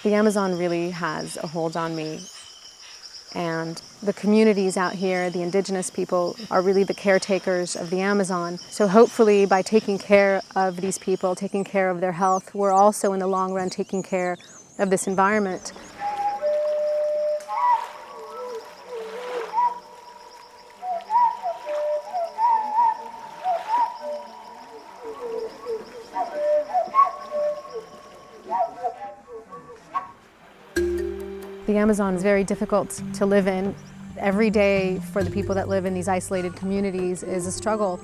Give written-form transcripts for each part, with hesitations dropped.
The Amazon really has a hold on me. And the communities out here, the indigenous people, are really the caretakers of the Amazon. So hopefully by taking care of these people, taking care of their health, we're also in the long run taking care of this environment. The Amazon is very difficult to live in. Every day for the people that live in these isolated communities is a struggle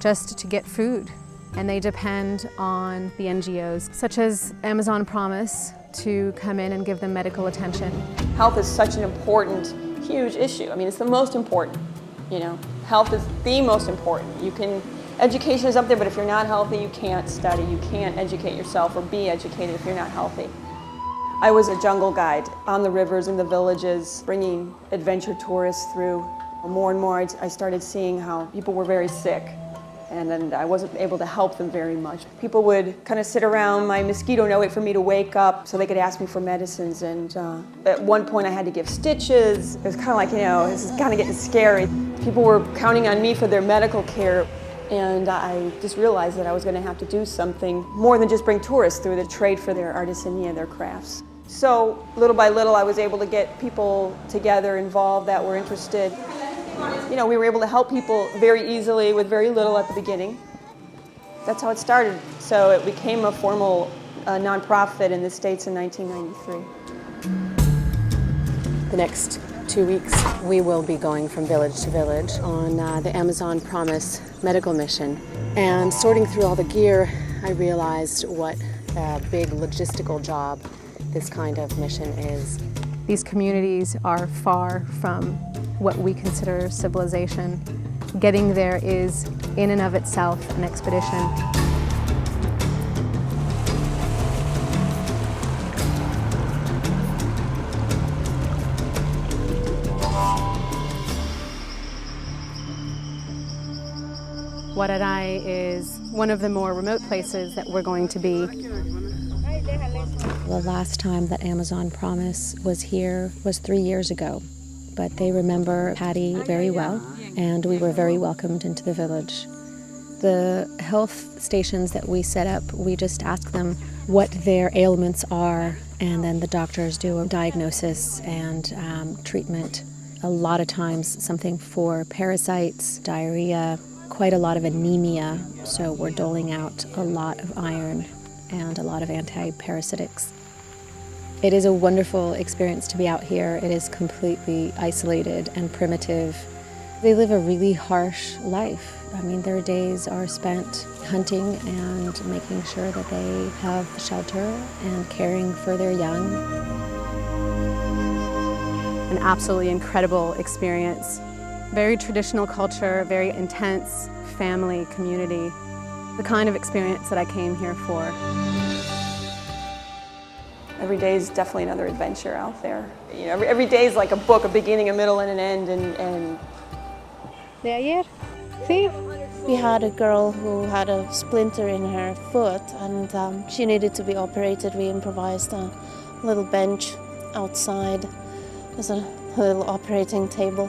just to get food. And they depend on the NGOs, such as Amazon Promise, to come in and give them medical attention. Health is such an important, huge issue. I mean, it's the most important, you know. Health is the most important. Education is up there, but if you're not healthy, you can't study, you can't educate yourself or be educated if you're not healthy. I was a jungle guide on the rivers in the villages, bringing adventure tourists through. More and more, I started seeing how people were very sick, and then I wasn't able to help them very much. People would kind of sit around my mosquito net, wait for me to wake up so they could ask me for medicines, and at one point I had to give stitches. It was kind of like, this is kind of getting scary. People were counting on me for their medical care, and I just realized that I was going to have to do something more than just bring tourists through to trade for their artisania, their crafts. So little by little, I was able to get people together, involved, that were interested. We were able to help people very easily with very little at the beginning. That's how it started. So it became a formal nonprofit in the States in 1993. The next 2 weeks, we will be going from village to village on the Amazon Promise medical mission. And sorting through all the gear, I realized what a big logistical job this kind of mission is. These communities are far from what we consider civilization. Getting there is, in and of itself, an expedition. Wararai is one of the more remote places that we're going to be. The last time that Amazon Promise was here was 3 years ago, but they remember Patty very well, and we were very welcomed into the village. The health stations that we set up, we just ask them what their ailments are, and then the doctors do a diagnosis and treatment. A lot of times something for parasites, diarrhea, quite a lot of anemia, so we're doling out a lot of iron and a lot of anti-parasitics. It is a wonderful experience to be out here. It is completely isolated and primitive. They live a really harsh life. I mean, their days are spent hunting and making sure that they have shelter and caring for their young. An absolutely incredible experience. Very traditional culture, very intense family, community. The kind of experience that I came here for. Every day is definitely another adventure out there. Every day is like a book, a beginning, a middle, and an end. And De ayer, sí. We had a girl who had a splinter in her foot, and she needed to be operated. We improvised a little bench outside. There's a little operating table.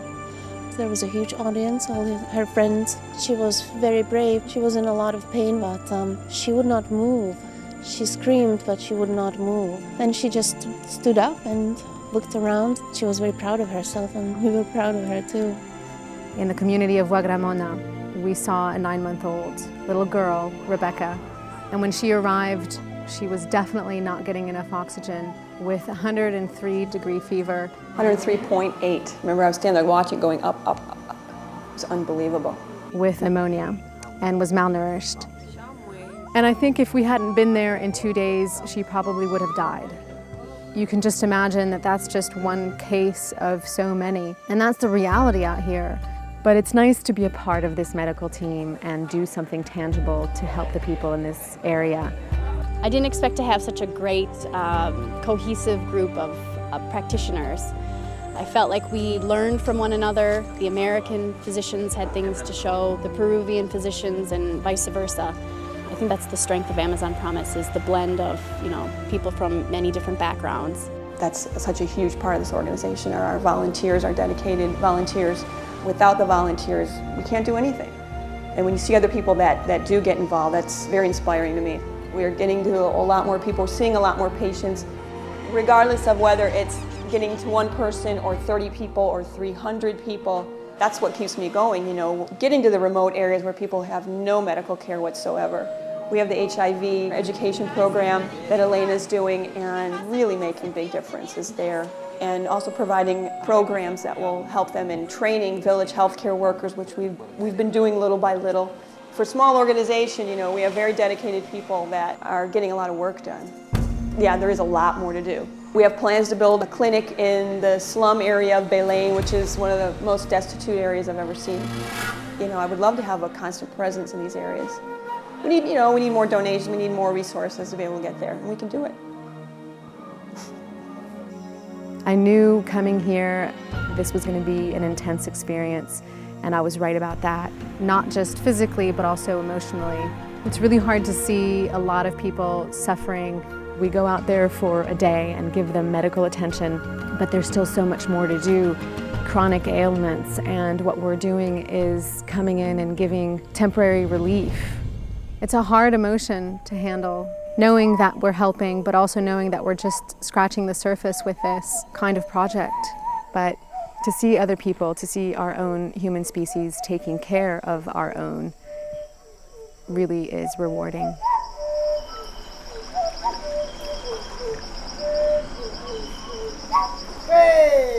There was a huge audience, all her friends. She was very brave. She was in a lot of pain, but she would not move. She screamed, but she would not move. Then she just stood up and looked around. She was very proud of herself, and we were proud of her too. In the community of Wagramona, we saw a 9-month-old little girl, Rebecca, and when she arrived, she was definitely not getting enough oxygen with 103-degree fever. 103.8. Remember, I was standing there watching, going up, up, up, up. It was unbelievable. With pneumonia and was malnourished. And I think if we hadn't been there in 2 days, she probably would have died. You can just imagine that that's just one case of so many. And that's the reality out here. But it's nice to be a part of this medical team and do something tangible to help the people in this area. I didn't expect to have such a great, cohesive group of practitioners. I felt like we learned from one another. The American physicians had things to show, the Peruvian physicians, and vice versa. I think that's the strength of Amazon Promise, is the blend of, people from many different backgrounds. That's such a huge part of this organization, are our volunteers, our dedicated volunteers. Without the volunteers, we can't do anything. And when you see other people that do get involved, that's very inspiring to me. We are getting to a lot more people, seeing a lot more patients, regardless of whether it's getting to one person or 30 people or 300 people. That's what keeps me going, getting to the remote areas where people have no medical care whatsoever. We have the HIV education program that Elena's doing and really making big differences there. And also providing programs that will help them in training village healthcare workers, which we've been doing little by little. For a small organization, we have very dedicated people that are getting a lot of work done. Yeah, there is a lot more to do. We have plans to build a clinic in the slum area of Belen, which is one of the most destitute areas I've ever seen. I would love to have a constant presence in these areas. We need, we need more donations, we need more resources to be able to get there, and we can do it. I knew coming here this was going to be an intense experience, and I was right about that. Not just physically, but also emotionally. It's really hard to see a lot of people suffering. We go out there for a day and give them medical attention, but there's still so much more to do. Chronic ailments, and what we're doing is coming in and giving temporary relief. It's a hard emotion to handle, knowing that we're helping, but also knowing that we're just scratching the surface with this kind of project. But to see other people, to see our own human species taking care of our own, really is rewarding. Hey!